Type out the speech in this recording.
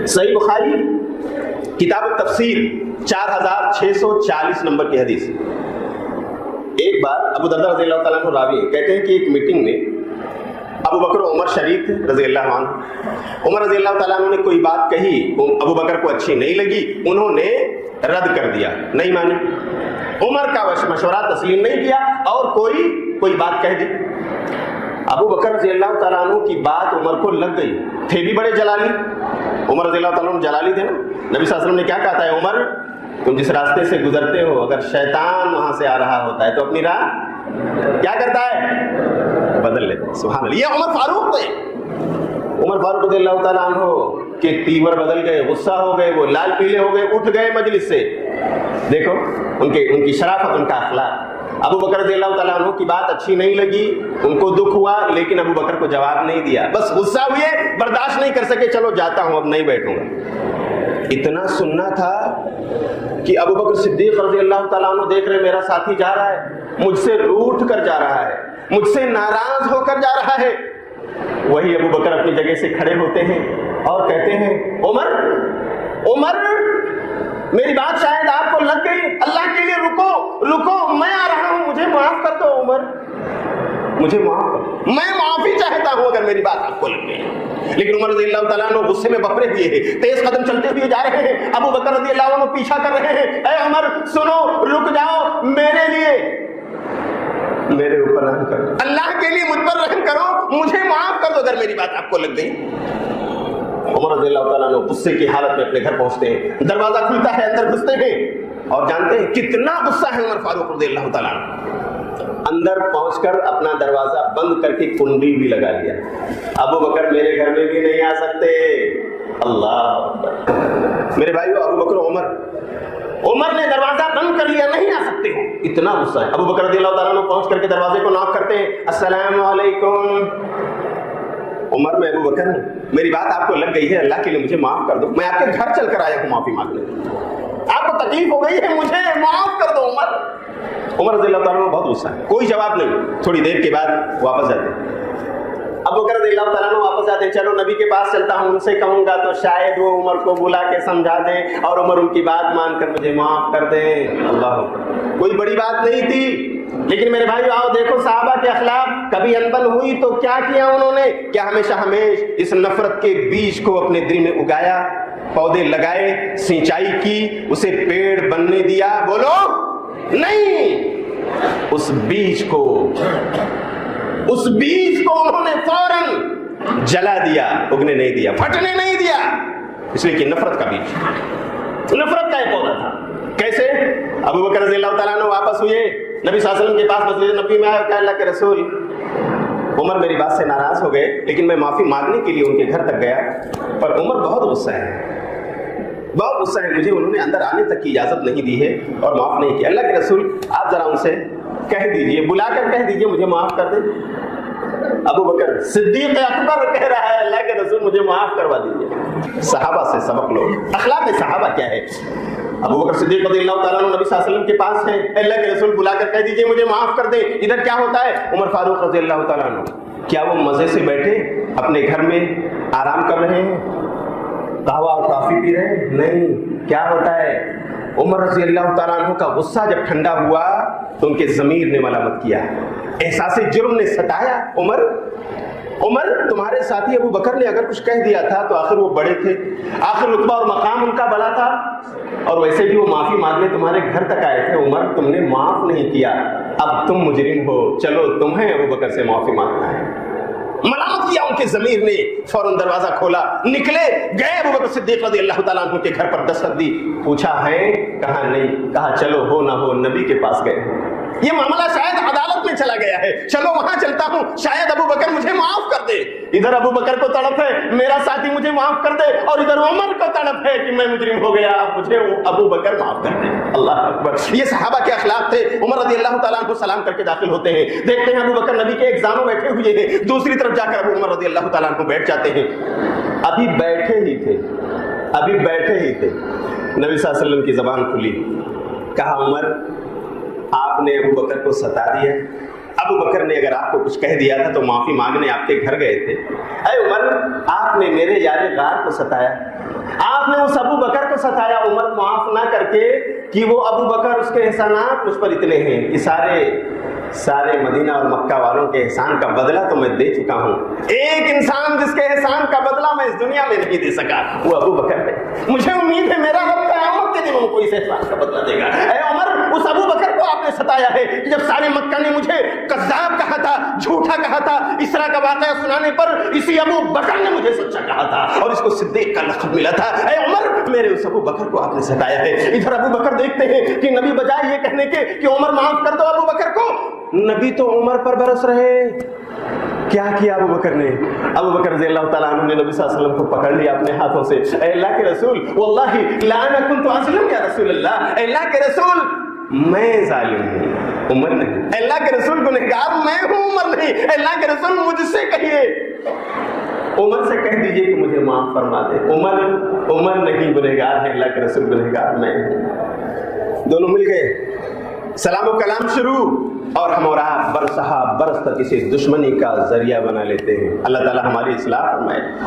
صحیح بخاری کتاب التفسیر 4640 نمبر کی حدیث. ایک بار ابو درداء رضی اللہ تعالیٰ عنہ راوی ہے، کہتے ہیں کہ ایک میٹنگ میں ابو بکر و عمر شریک تھے رضی اللہ عنہ. عمر رضی اللہ تعالیٰ عنہ نے کوئی بات کہی، ابو بکر کو اچھی نہیں لگی، انہوں نے رد کر دیا، نہیں مانی. عمر کا مشورہ تسلیم نہیں کیا اور کوئی بات کہہ دی. ابو بکر رضی اللہ تعالیٰ عنہ کی بات عمر کو لگ گئی، تھے بھی بڑے جلالی. عمر رضی اللہ تعالیٰ عنہ جلالی تھے نا. نبی صلی اللہ علیہ وسلم نے کیا کہا ہے، عمر تم جس راستے سے گزرتے ہو اگر شیطان وہاں سے آ رہا ہوتا ہے تو اپنی راہ کیا کرتا ہے، بدل لیتا. سبحان اللہ. یہ عمر فاروق تھے. عمر فاروق رضی اللہ تعالیٰ عنہ کے تیور بدل گئے، غصہ ہو گئے، وہ لال پیلے ہو گئے، اٹھ گئے مجلس سے. دیکھو ان کی شرافت، ان کا اخلاق. ابو بکر رضی اللہ تعالیٰ عنہ کی بات اچھی نہیں لگی، ان کو دکھ ہوا، لیکن ابو بکر کو جواب نہیں دیا، بس غصہ ہوئے، برداشت نہیں کر سکے، چلو جاتا ہوں اب نہیں بیٹھوں گا. اتنا سننا تھا کہ ابو بکر صدیق رضی اللہ تعالیٰ عنہ دیکھ رہے میرا ساتھی جا رہا ہے، مجھ سے روٹھ کر جا رہا ہے، مجھ سے ناراض ہو کر جا رہا ہے. وہی ابو بکر اپنی جگہ سے کھڑے ہوتے ہیں اور کہتے ہیں عمر میری بات شاید آپ کو لگ گئی، اللہ کے لیے رکو، میں آ رہا ہوں، مجھے معاف کر دو. عمر مجھے معاف کر دو، میں معافی چاہتا ہوں اگر میری بات آپ کو لگ گئی. لیکن عمر رضی اللہ تعالیٰ عنہ غصے میں بپرے ہوئے ہیں، تیز قدم چلتے ہوئے جا رہے ہیں. ابو بکر رضی اللہ عنہ پیچھا کر رہے ہیں، اے عمر سنو، رک جاؤ، میرے اوپر رحم کرو، اللہ کے لیے مجھ پر رحم کرو، مجھے معاف کر دو اگر میری بات آپ کو لگ گئی. عمر رضی اللہ تعالیٰ عنہ غصے کی حالت میں اپنے گھر پہنچتے ہیں، دروازہ کھلتا ہے، اندر گھستے ہیں اور جانتے ہیں کتنا غصہ ہے عمر فاروق رضی اللہ تعالیٰ عنہ. اندر پہنچ کر اپنا دروازہ بند کر کے کنڈی بھی لگا لیا. ابو بکر میرے گھر میں بھی نہیں آ سکتے. اللہ میرے بھائیو، ابو بکر عمر نے دروازہ بند کر لیا، نہیں آ سکتے ہو، اتنا غصہ ہے. ابو بکر رضی اللہ تعالیٰ عنہ پہنچ کر کے دروازے کو ناک کرتے ہیں، السلام علیکم. عمر میں ابو بکر ہوں، میری بات آپ کو لگ گئی ہے، اللہ کے لیے مجھے معاف کر دو، میں آپ کے گھر چل کر آیا ہوں معافی مانگنے، آپ کو تکلیف ہو گئی ہے، مجھے معاف کر دو. عمر رضی اللہ تعالیٰ عنہ بہت غصہ ہے، کوئی جواب نہیں. تھوڑی دیر کے بعد واپس جاتے ہیں. ابو بکر رضی اللہ تعالیٰ عنہ واپس آتے ہیں، چلو نبی کے پاس چلتا ہوں، ان سے کہوں گا تو شاید وہ عمر کو بلا کے سمجھا دیں اور عمر ان کی بات مان کر مجھے معاف کر دیں. اللہ، کوئی بڑی بات نہیں تھی. لیکن میرے بھائی آؤ دیکھو صحابہ کے اخلاق. کبھی انبن ہوئی تو کیا کیا انہوں نے؟ کیا ہمیشہ اس نفرت کے بیج کو اپنے دل میں اگایا، پودے لگائے، سینچائی کی، اسے پیڑ بننے دیا؟ بولو نہیں. اس بیج کو انہوں نے فوراً جلا دیا، اگنے نہیں دیا، پھٹنے نہیں دیا، اس لیے کہ نفرت کا بیج، نفرت کا ایک پودا تھا. کیسے؟ ابو بکر رضی اللہ تعالیٰ عنہ واپس ہوئے نبی صلی اللہ علیہ وسلم کے پاس، مسجد نبی میں آئے کہ اللہ کے رسول، عمر میری بات سے ناراض ہو گئے، لیکن میں معافی مانگنے کے لیے ان کے گھر تک گیا، پر عمر بہت غصہ ہے، مجھے انہوں نے اندر آنے تک کی اجازت نہیں دی ہے اور معاف نہیں کیا. اللہ کے رسول آپ ذرا ان سے کہہ دیجئے، بلا کر کہہ دیجئے مجھے معاف کر دیں. ابو بکر صدیق اکبر کہہ رہا ہے، اللہ کے رسول مجھے معاف کروا دیجئے. صحابہ سے سبق لو، اخلاق صحابہ کیا ہے. ابو بکر صدیق رضی اللہ تعالیٰ عنہ نبی صلی اللہ علیہ وسلم کے پاس ہیں، اللہ کے رسول بلا کر کہہ دیجئے مجھے معاف کر دیں. ادھر کیا ہوتا ہے؟ عمر فاروق رضی اللہ تعالیٰ عنہ کیا وہ مزے سے بیٹھے اپنے گھر میں آرام کر رہے ہیں، قہوہ اور کافی پی رہے ہیں؟ نہیں. کیا ہوتا ہے؟ عمر رضی اللہ تعالیٰ عنہ کا غصہ جب ٹھنڈا ہوا تو ان کے ضمیر نے ملامت کیا، احساس جرم نے ستایا. عمر تمہارے ساتھی ابو بکر نے اگر کچھ کہہ دیا تھا تو آخر وہ بڑے تھے، آخر رتبہ اور مقام ان کا بڑا تھا، اور ویسے بھی وہ معافی مانگنے تمہارے گھر تک آئے تھے. عمر تم نے معاف نہیں کیا، اب تم مجرم ہو، چلو تمہیں ابو بکر سے معافی مانگنا ہے. ملامت کیا ان کے ضمیر نے، فوراً دروازہ کھولا، نکلے، گئے ابو بکر صدیق رضی اللہ تعالیٰ عنہ کے گھر پر دستک دی. پوچھا ہے؟ کہا نہیں. کہا چلو ہو نہ ہو نبی کے پاس گئے. یہ معاملہ شاید عدالت میں چلا گیا ہے، چلو وہاں چلتا ہوں، شاید ابو بکر مجھے معاف کر دے. ادھر ابو بکر کو تڑپ ہے میرا ساتھی مجھے معاف کر دے، اور ادھر عمر کو تڑپ ہے کہ میں مجرم ہو گیا، مجھے ابو بکر معاف کر دے. اللہ اکبر. یہ صحابہ کے اخلاق تھے. عمر رضی اللہ تعالیٰ عنہ سلام کر کے داخل ہوتے ہیں، دیکھتے ہیں ابو بکر نبی کے ایگزاموں بیٹھے ہوئے ہیں، دوسری طرف جا کر ابو عمر رضی اللہ تعالیٰ عنہ بیٹھ جاتے ہیں. ابھی بیٹھے ہی تھے نبی صلی اللہ علیہ وسلم کی زبان کھلی، کہا عمر آپ نے ابو بکر کو ستا دیا. ابو بکر نے اگر آپ کو کچھ کہہ دیا تھا تو معافی مانگنے آپ کے گھر گئے تھے. اے عمر آپ نے میرے یار غار کو ستایا، آپ نے اس ابو بکر کو ستایا عمر معاف نہ کر کے کہ وہ ابو بکر اس کے احسانات مجھ پر اتنے ہیں کہ سارے مدینہ اور مکہ والوں کے احسان کا بدلہ تو میں دے چکا ہوں، ایک انسان جس کے احسان کا بدلہ میں اس دنیا میں نہیں دے سکا وہ ابو بکر ہے۔ مجھے امید ہے میرا رب قیامت کے دن ان کو اس احسان کا بدلہ دے گا۔ اے عمر، اس ابو بکر کو آپ نے ستایا ہے کہ جب سارے مکہ نے مجھے کذاب کہا تھا، جھوٹا کہا تھا، اسرا کا واقعہ سنانے پر اسی ابو بکر نے مجھے سچا کہا تھا اور اس کو صدیق کا لقب ملا تھا۔ اے عمر، میرے اس ابو بکر کو آپ نے ستایا ہے۔ ادھر ابو بکر دیکھتے ہیں کہ نبی بجائے یہ کہنے کے کہ عمر معاف کر دو ابو بکر کو، نبی تو عمر پر برس رہے۔ کیا کیا ابو بکر نے؟ ابو بکر رضی اللہ تعالیٰ عنہ نے نبی صلی اللہ علیہ وسلم کو پکڑ لیا اپنے ہاتھوں سے۔ اے اللہ کے رسول، واللہ لا انا کنت اظلم یا رسول اللہ، اے اللہ کے رسول میں ظالم ہوں، عمر نہیں۔ اے اللہ کے رسول گنہگار میں ہوں، عمر نہیں۔ اے اللہ کے رسول مجھ سے کہیے، عمر سے کہہ دیجئے کہ مجھے معاف فرما دے۔ عمر نہیں گنہگار ہے، اللہ کے رسول گنہگار میں ہوں۔ دونوں مل گئے، سلام و کلام شروع، اور ہم اور آپ برس تک اسے دشمنی کا ذریعہ بنا لیتے ہیں۔ اللہ تعالیٰ ہماری اصلاح فرمائے